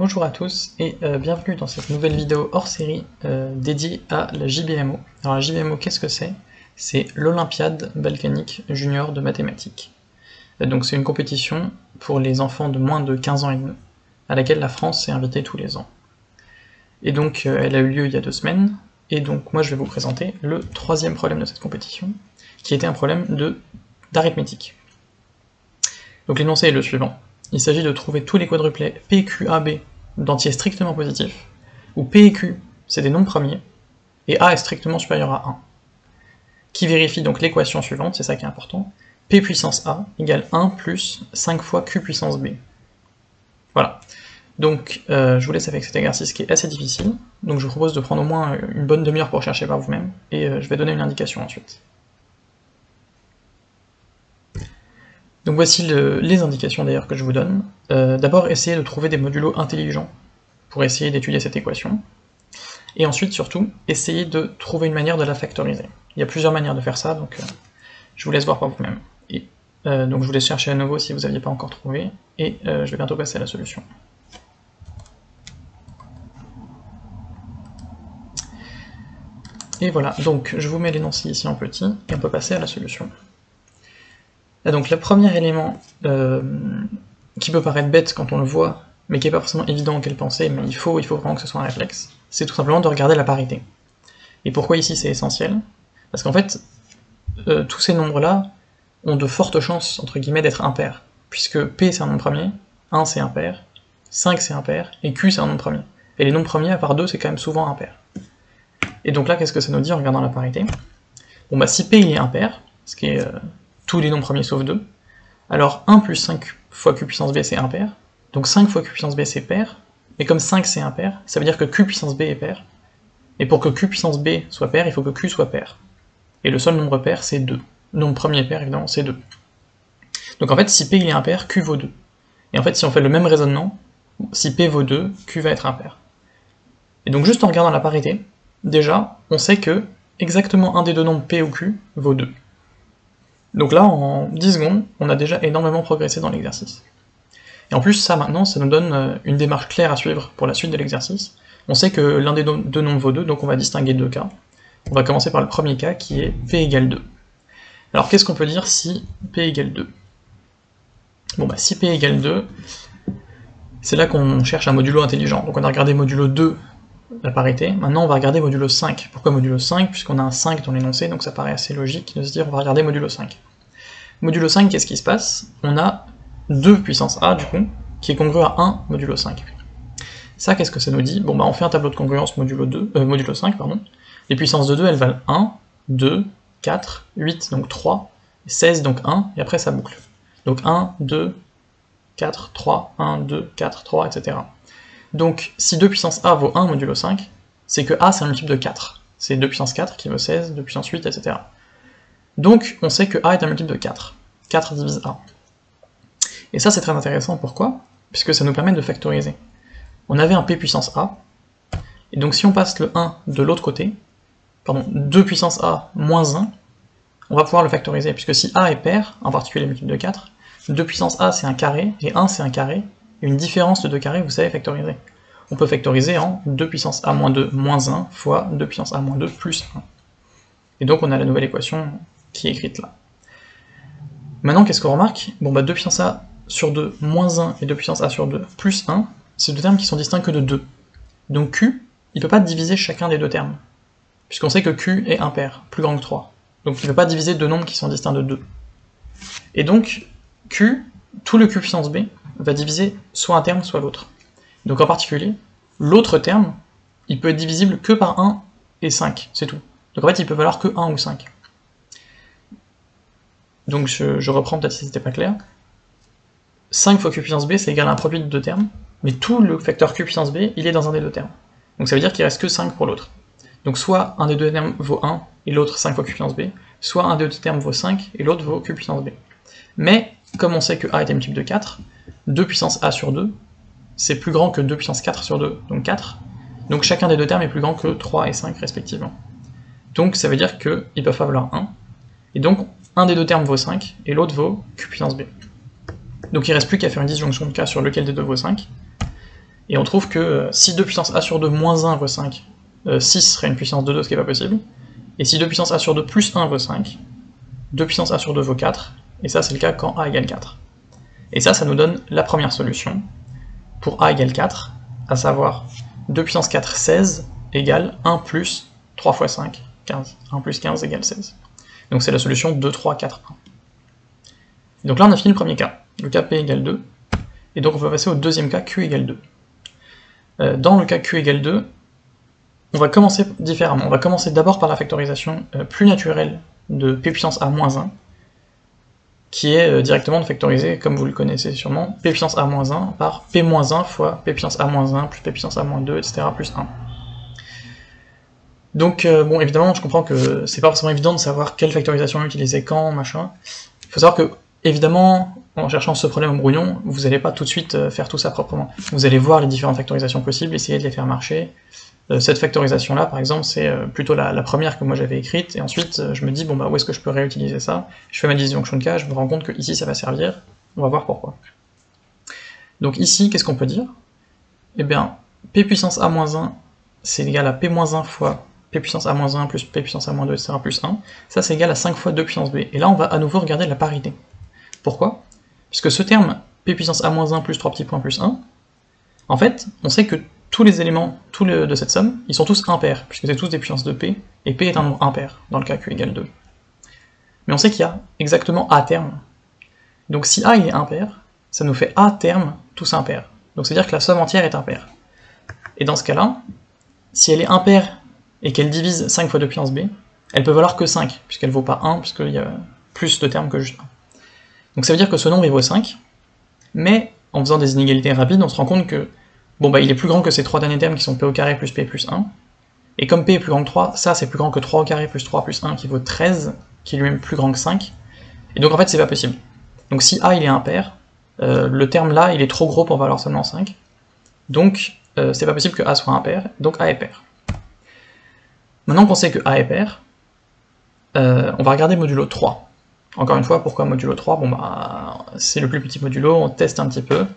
Bonjour à tous et bienvenue dans cette nouvelle vidéo hors série dédiée à la JBMO. Alors la JBMO, qu'est-ce que c'est? C'est l'Olympiade balkanique junior de mathématiques. Donc c'est une compétition pour les enfants de moins de 15 ans et demi, à laquelle la France s'est invitée tous les ans. Et donc elle a eu lieu il y a 2 semaines, et donc moi je vais vous présenter le troisième problème de cette compétition, qui était un problème d'arithmétique. Donc l'énoncé est le suivant. Il s'agit de trouver tous les quadruplets P, Q, A, B d'entiers strictement positifs, où P et Q, c'est des nombres premiers, et A est strictement supérieur à 1, qui vérifie donc l'équation suivante, c'est ça qui est important, P puissance A égale 1 plus 5 fois Q puissance B. Voilà. Donc je vous laisse avec cet exercice qui est assez difficile, donc je vous propose de prendre au moins une bonne demi-heure pour chercher par vous-même, et je vais donner une indication ensuite. Donc voici les indications d'ailleurs que je vous donne. D'abord, essayez de trouver des modulos intelligents pour essayer d'étudier cette équation. Et ensuite, surtout, essayez de trouver une manière de la factoriser. Il y a plusieurs manières de faire ça, donc je vous laisse voir par vous-même. Et donc je vous laisse chercher à nouveau si vous n'aviez pas encore trouvé, et je vais bientôt passer à la solution. Et voilà, donc je vous mets l'énoncé ici en petit, et on peut passer à la solution. Et donc le premier élément qui peut paraître bête quand on le voit, mais qui n'est pas forcément évident auquel penser, mais il faut vraiment que ce soit un réflexe, c'est tout simplement de regarder la parité. Et pourquoi ici c'est essentiel? Parce qu'en fait, tous ces nombres-là ont de fortes chances, entre guillemets, d'être impairs, puisque P c'est un nombre premier, 1 c'est impair, 5 c'est impair, et Q c'est un nombre premier. Et les nombres premiers, à part 2, c'est quand même souvent impair. Et donc là, qu'est-ce que ça nous dit en regardant la parité? Bon bah si P il est impair, ce qui est tous les nombres premiers sauf 2, alors 1 plus 5 fois Q puissance B c'est impair, donc 5 fois Q puissance B c'est pair, et comme 5 c'est impair, ça veut dire que Q puissance B est pair, et pour que Q puissance B soit pair, il faut que Q soit pair. Et le seul nombre pair c'est 2. Nombre premier pair évidemment c'est 2. Donc en fait si P il est impair, Q vaut 2. Et en fait si on fait le même raisonnement, si P vaut 2, Q va être impair. Et donc juste en regardant la parité, déjà on sait que exactement un des deux nombres P ou Q vaut 2. Donc là, en 10 secondes, on a déjà énormément progressé dans l'exercice. Et en plus, ça maintenant, ça nous donne une démarche claire à suivre pour la suite de l'exercice. On sait que l'un des deux nombres vaut 2, donc on va distinguer deux cas. On va commencer par le premier cas, qui est P égale 2. Alors qu'est-ce qu'on peut dire si P égale 2? Bon bah si P égale 2, c'est là qu'on cherche un modulo intelligent. Donc on a regardé modulo 2, la parité, maintenant on va regarder modulo 5. Pourquoi modulo 5? Puisqu'on a un 5 dans l'énoncé, donc ça paraît assez logique de se dire on va regarder modulo 5. Modulo 5, qu'est-ce qui se passe? On a 2 puissance A, du coup, qui est congru à 1 modulo 5. Ça, qu'est-ce que ça nous dit? Bon bah on fait un tableau de congruence modulo 5, pardon. Les puissances de 2, elles valent 1, 2, 4, 8, donc 3, 16, donc 1, et après ça boucle. Donc 1, 2, 4, 3, 1, 2, 4, 3, etc. Donc, si 2 puissance A vaut 1 modulo 5, c'est que A c'est un multiple de 4. C'est 2 puissance 4 qui vaut 16, 2 puissance 8, etc. Donc, on sait que A est un multiple de 4. 4 divise A. Et ça c'est très intéressant, pourquoi? Puisque ça nous permet de factoriser. On avait un P puissance A, et donc si on passe le 1 de l'autre côté, pardon, 2 puissance A moins 1, on va pouvoir le factoriser, puisque si A est pair, en particulier multiple de 4, 2 puissance A c'est un carré, et 1 c'est un carré, une différence de 2 carrés, vous savez factoriser. On peut factoriser en 2 puissance a moins 2 moins 1 fois 2 puissance a moins 2 plus 1. Et donc on a la nouvelle équation qui est écrite là. Maintenant, qu'est-ce qu'on remarque? Bon bah 2 puissance a sur 2 moins 1 et 2 puissance a sur 2 plus 1, c'est deux termes qui sont distincts que de 2. Donc Q, il ne peut pas diviser chacun des deux termes, puisqu'on sait que Q est impair, plus grand que 3. Donc il ne peut pas diviser deux nombres qui sont distincts de 2. Et donc, Q, tout le Q puissance B, va diviser soit un terme, soit l'autre. Donc en particulier, l'autre terme, il peut être divisible que par 1 et 5, c'est tout. Donc en fait, il peut valoir que 1 ou 5. Donc je reprends peut-être si c'était pas clair. 5 fois Q puissance B, c'est égal à un produit de deux termes, mais tout le facteur Q puissance B, il est dans un des deux termes. Donc ça veut dire qu'il reste que 5 pour l'autre. Donc soit un des deux termes vaut 1, et l'autre 5 fois Q puissance B, soit un des deux termes vaut 5, et l'autre vaut Q puissance B. Mais, comme on sait que A est un multiple de 4, 2 puissance A sur 2, c'est plus grand que 2 puissance 4 sur 2, donc 4. Donc chacun des deux termes est plus grand que 3 et 5 respectivement. Donc ça veut dire qu'ils peuvent pas valoir 1. Et donc un des deux termes vaut 5, et l'autre vaut Q puissance B. Donc il ne reste plus qu'à faire une disjonction de cas sur lequel des deux vaut 5. et on trouve que si 2 puissance a sur 2 moins 1 vaut 5, 6 serait une puissance de 2, ce qui n'est pas possible, et si 2 puissance a sur 2 plus 1 vaut 5, 2 puissance a sur 2 vaut 4, et ça c'est le cas quand a égale 4. Et ça nous donne la première solution pour a égale 4, à savoir 2 puissance 4, 16, égale 1 plus 3 fois 5, 15. 1 plus 15 égale 16. Donc c'est la solution 2, 3, 4, 1. Donc là on a fini le premier cas, le cas P égale 2, et donc on peut passer au deuxième cas Q égale 2. Dans le cas Q égale 2, on va commencer différemment. On va commencer d'abord par la factorisation plus naturelle de P puissance A moins 1, qui est directement de factoriser, comme vous le connaissez sûrement, P puissance A moins 1 par P moins 1 fois P puissance A moins 1 plus P puissance A moins 2, etc. plus 1. Donc, bon, évidemment, je comprends que c'est pas forcément évident de savoir quelle factorisation utiliser quand, machin. Il faut savoir que, évidemment, en cherchant ce problème au brouillon, vous n'allez pas tout de suite faire tout ça proprement. Vous allez voir les différentes factorisations possibles, essayer de les faire marcher. Cette factorisation-là, par exemple, c'est plutôt la première que moi j'avais écrite, et ensuite je me dis, bon bah où est-ce que je peux réutiliser ça? Je fais ma disjunction de cas, je me rends compte que ici ça va servir, on va voir pourquoi. Donc ici, qu'est-ce qu'on peut dire? Eh bien, P puissance A-1, c'est égal à P-1 fois P puissance A-1 plus P puissance A-2, etc. plus 1, ça c'est égal à 5 fois 2 puissance B. Et là on va à nouveau regarder la parité. Pourquoi? Puisque ce terme P puissance A-1 plus 3 petits points plus 1, en fait, on sait que tous les éléments de cette somme, ils sont tous impairs, puisque c'est tous des puissances de P, et P est un nombre impair, dans le cas Q égale 2. Mais on sait qu'il y a exactement A terme. Donc si A il est impair, ça nous fait A terme tous impairs. Donc c'est-à-dire que la somme entière est impaire. Et dans ce cas-là, si elle est impaire et qu'elle divise 5 fois 2 puissance B, elle peut valoir que 5, puisqu'elle ne vaut pas 1, puisqu'il y a plus de termes que juste 1. Donc ça veut dire que ce nombre il vaut 5, mais en faisant des inégalités rapides, on se rend compte que bon bah il est plus grand que ces 3 derniers termes qui sont P au carré plus P plus 1, et comme P est plus grand que 3, ça c'est plus grand que 3 au carré plus 3 plus 1 qui vaut 13, qui est lui-même plus grand que 5, et donc en fait c'est pas possible. Donc si A il est impair, le terme là il est trop gros pour valoir seulement 5, donc c'est pas possible que A soit impair, donc A est pair. Maintenant qu'on sait que A est pair, on va regarder modulo 3. Encore une fois, pourquoi modulo 3? Bon bah c'est le plus petit modulo, on teste un petit peu,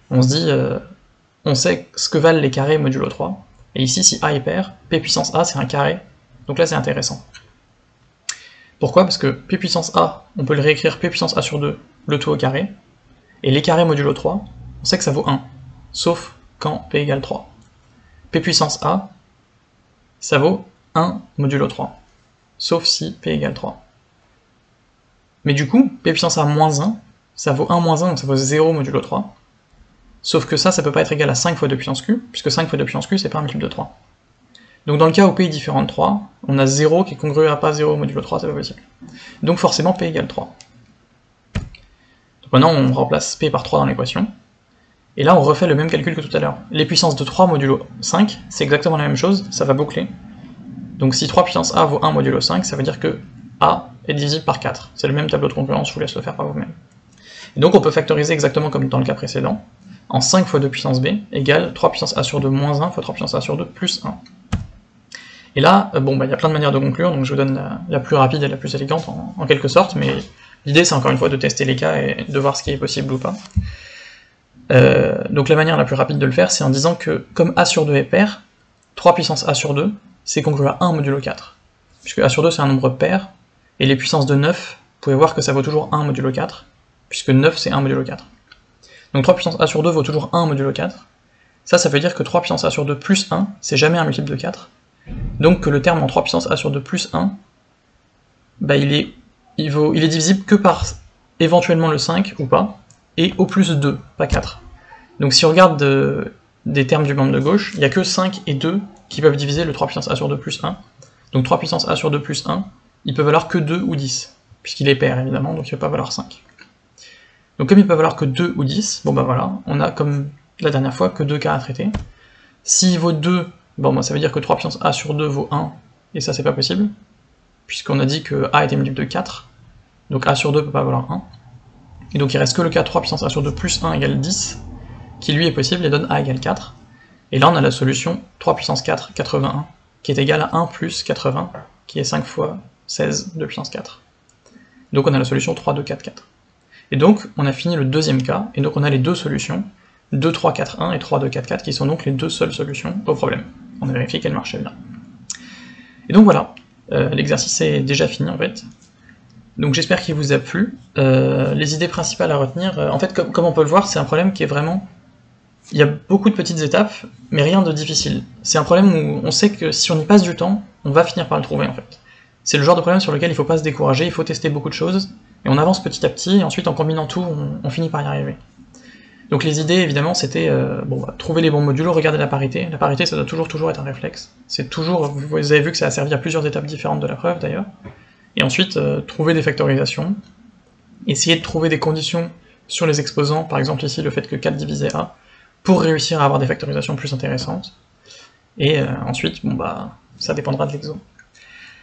on se dit, on sait ce que valent les carrés modulo 3, et ici si A est pair, P puissance A c'est un carré, donc là c'est intéressant. Pourquoi? Parce que P puissance A, on peut le réécrire P puissance A sur 2, le tout au carré, et les carrés modulo 3, on sait que ça vaut 1, sauf quand P égale 3. P puissance A, ça vaut 1 modulo 3, sauf si P égale 3. Mais du coup, P puissance A moins 1, ça vaut 1 moins 1, donc ça vaut 0 modulo 3, sauf que ça peut pas être égal à 5 fois 2 puissance Q, puisque 5 fois 2 puissance Q, c'est pas un multiple de 3. Donc dans le cas où P est différent de 3, on a 0 qui est congruent à pas 0 modulo 3, c'est pas possible. Donc forcément P égale 3. Donc maintenant on remplace P par 3 dans l'équation, et là on refait le même calcul que tout à l'heure. Les puissances de 3 modulo 5, c'est exactement la même chose, ça va boucler. Donc si 3 puissance A vaut 1 modulo 5, ça veut dire que A est divisible par 4. C'est le même tableau de concurrence, je vous laisse le faire par vous-même. Et donc on peut factoriser exactement comme dans le cas précédent, en 5 fois 2 puissance B égale 3 puissance A sur 2 moins 1 fois 3 puissance A sur 2 plus 1. Et là, bon, bah, y a plein de manières de conclure, donc je vous donne la plus rapide et la plus élégante en quelque sorte, mais l'idée c'est encore une fois de tester les cas et de voir ce qui est possible ou pas. Donc la manière la plus rapide de le faire, c'est en disant que comme A sur 2 est pair, 3 puissance A sur 2, c'est congru à 1 modulo 4. Puisque A sur 2 c'est un nombre pair, et les puissances de 9, vous pouvez voir que ça vaut toujours 1 modulo 4, puisque 9 c'est 1 modulo 4. Donc 3 puissance A sur 2 vaut toujours 1 modulo 4. Ça veut dire que 3 puissance A sur 2 plus 1, c'est jamais un multiple de 4. Donc que le terme en 3 puissance A sur 2 plus 1, bah il est divisible que par éventuellement le 5 ou pas, et au plus 2, pas 4. Donc si on regarde des termes du membre de gauche, il n'y a que 5 et 2 qui peuvent diviser le 3 puissance A sur 2 plus 1. Donc 3 puissance A sur 2 plus 1, il peut valoir que 2 ou 10, puisqu'il est pair évidemment, donc il ne peut pas valoir 5. Donc comme il peut valoir que 2 ou 10, bon bah voilà, on a comme la dernière fois que 2 cas à traiter. S'il vaut 2, bon bah ça veut dire que 3 puissance A sur 2 vaut 1, et ça c'est pas possible, puisqu'on a dit que A était multiple de 4, donc A sur 2 peut pas valoir 1. Et donc il reste que le cas 3 puissance A sur 2 plus 1 égale 10, qui lui est possible et donne A égale 4. Et là on a la solution 3 puissance 4, 81, qui est égale à 1 plus 80, qui est 5 fois 16 de puissance 4. Donc on a la solution 3, 2, 4, 4. Et donc on a fini le deuxième cas, et donc on a les deux solutions 2, 3, 4, 1 et 3, 2, 4, 4, qui sont donc les deux seules solutions au problème. On a vérifié qu'elles marchaient bien. Et donc voilà, l'exercice est déjà fini en fait. Donc j'espère qu'il vous a plu. Les idées principales à retenir, en fait comme on peut le voir, c'est un problème qui est vraiment... Il y a beaucoup de petites étapes, mais rien de difficile. C'est un problème où on sait que si on y passe du temps, on va finir par le trouver en fait. C'est le genre de problème sur lequel il ne faut pas se décourager, il faut tester beaucoup de choses, et on avance petit à petit, et ensuite en combinant tout, on finit par y arriver. Donc les idées, évidemment, c'était trouver les bons modules, regarder la parité. La parité, ça doit toujours être un réflexe. C'est toujours, vous avez vu que ça a servi à plusieurs étapes différentes de la preuve, d'ailleurs. Et ensuite, trouver des factorisations, essayer de trouver des conditions sur les exposants, par exemple ici, le fait que 4 divisé A, pour réussir à avoir des factorisations plus intéressantes. Et ensuite, ça dépendra de l'exo.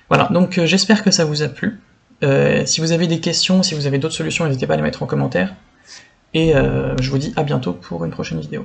Voilà, donc j'espère que ça vous a plu. Si vous avez des questions, si vous avez d'autres solutions, n'hésitez pas à les mettre en commentaire. Et je vous dis à bientôt pour une prochaine vidéo.